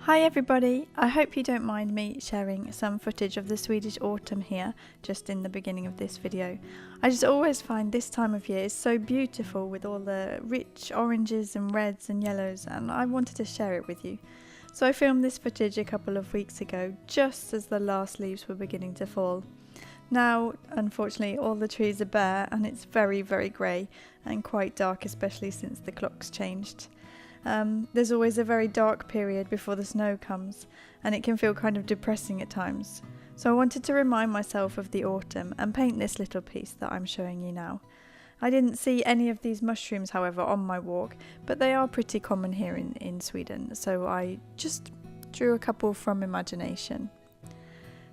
Hi everybody, I hope you don't mind me sharing some footage of the Swedish autumn here just in the beginning of this video. I just always find this time of year is so beautiful with all the rich oranges and reds and yellows, and I wanted to share it with you. So I filmed this footage a couple of weeks ago just as the last leaves were beginning to fall. Now unfortunately all the trees are bare and it's very grey and quite dark, especially since the clocks changed. There's always a very dark period before the snow comes, and it can feel kind of depressing at times. So I wanted to remind myself of the autumn and paint this little piece that I'm showing you now. I didn't see any of these mushrooms, however, on my walk, but they are pretty common here in Sweden, so I just drew a couple from imagination.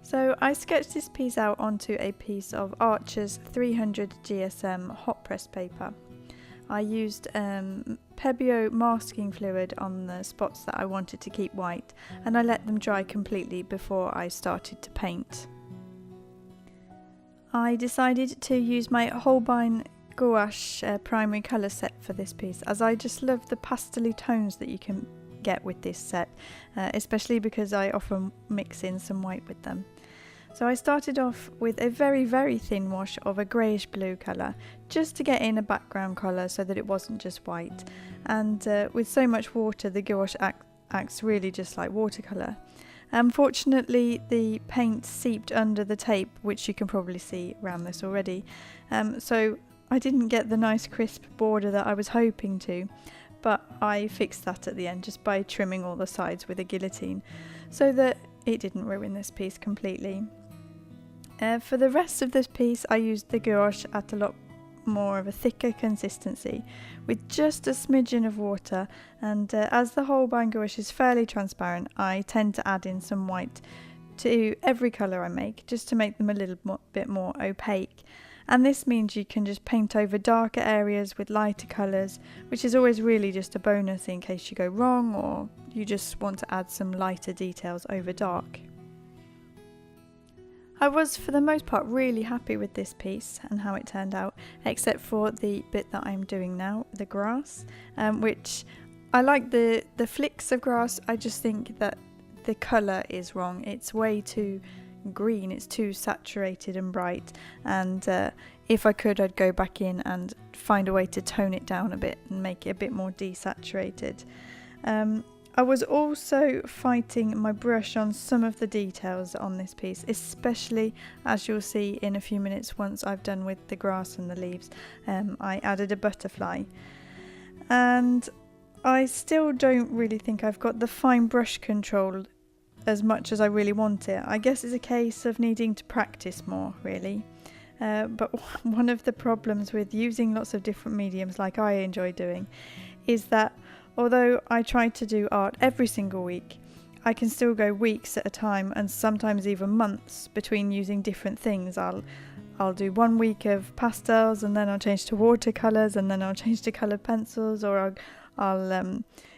So I sketched this piece out onto a piece of Archer's 300 GSM hot press paper. I used Pebeo masking fluid on the spots that I wanted to keep white, and I let them dry completely before I started to paint. I decided to use my Holbein gouache primary colour set for this piece, as I just love the pastel tones that you can get with this set, especially because I often mix in some white with them. So I started off with a very thin wash of a greyish blue colour, just to get in a background colour so that it wasn't just white. And with so much water, the gouache acts really just like watercolour. Unfortunately, the paint seeped under the tape, which you can probably see around this already. So I didn't get the nice crisp border that I was hoping to, but I fixed that at the end just by trimming all the sides with a guillotine, so that it didn't ruin this piece completely. For the rest of this piece I used the gouache at a lot more of a thicker consistency with just a smidgen of water, and as the Holbein gouache is fairly transparent, I tend to add in some white to every colour I make, just to make them a little bit more opaque. And this means you can just paint over darker areas with lighter colours, which is always really just a bonus in case you go wrong or you just want to add some lighter details over dark. I was for the most part really happy with this piece and how it turned out, except for the bit that I'm doing now, the grass, which I like the flicks of grass. I just think that the colour is wrong. It's way too green, it's too saturated and bright, and if I could, I'd go back in and find a way to tone it down a bit and make it a bit more desaturated. I was also fighting my brush on some of the details on this piece, especially as you'll see in a few minutes once I've done with the grass and the leaves. I added a butterfly, and I still don't really think I've got the fine brush control as much as I really want it. I guess it's a case of needing to practice more, really. But one of the problems with using lots of different mediums like I enjoy doing is that although I try to do art every single week, I can still go weeks at a time and sometimes even months between using different things. I'll do 1 week of pastels, and then I'll change to watercolours, and then I'll change to coloured pencils, or I'll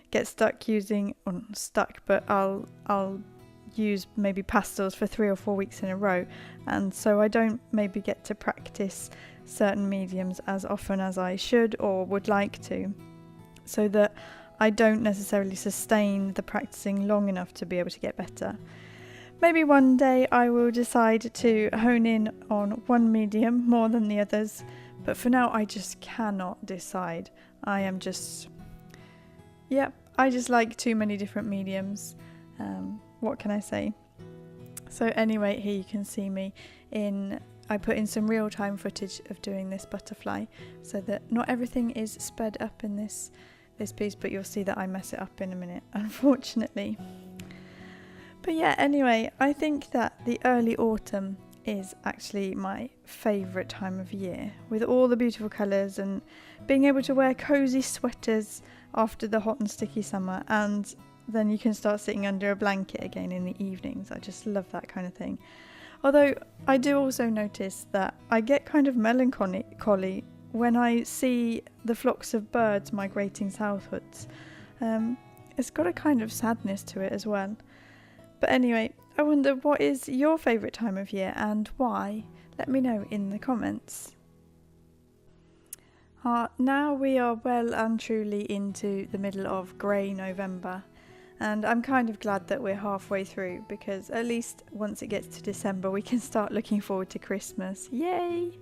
get stuck using, or not stuck, but I'll use maybe pastels for 3 or 4 weeks in a row, and so I don't maybe get to practice certain mediums as often as I should or would like to, so that I don't necessarily sustain the practicing long enough to be able to get better. Maybe one day I will decide to hone in on one medium more than the others, but for now I just cannot decide. I just like too many different mediums. What can I say? So anyway, here you can see me I put in some real-time footage of doing this butterfly, so that not everything is sped up in this piece, but you'll see that I mess it up in a minute, unfortunately. But yeah, anyway, I think that the early autumn is actually my favourite time of year, with all the beautiful colours and being able to wear cosy sweaters after the hot and sticky summer, and then you can start sitting under a blanket again in the evenings. I just love that kind of thing. Although I do also notice that I get kind of melancholy when I see the flocks of birds migrating southwards. It's got a kind of sadness to it as well. But anyway, I wonder, what is your favourite time of year and why? Let me know in the comments. Now we are well and truly into the middle of grey November, And I'm kind of glad that we're halfway through, because at least once it gets to December we can start looking forward to Christmas. Yay!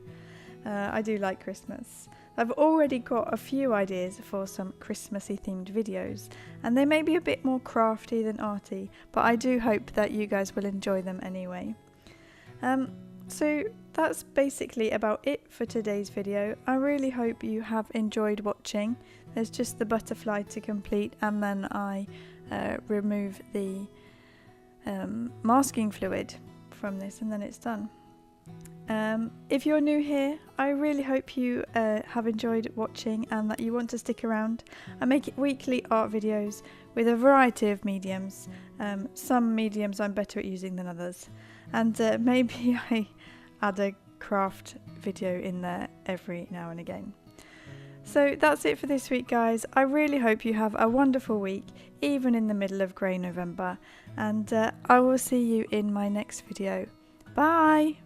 I do like Christmas. I've already got a few ideas for some Christmassy themed videos, and they may be a bit more crafty than arty, but I do hope that you guys will enjoy them anyway. So that's basically about it for today's video. I really hope you have enjoyed watching. There's just the butterfly to complete, and then I remove the masking fluid from this, and then it's done. If you're new here, I really hope you have enjoyed watching and that you want to stick around. I make weekly art videos with a variety of mediums. Some mediums I'm better at using than others, and maybe I add a craft video in there every now and again. So that's it for this week, guys. I really hope you have a wonderful week, even in the middle of grey November, and I will see you in my next video. Bye!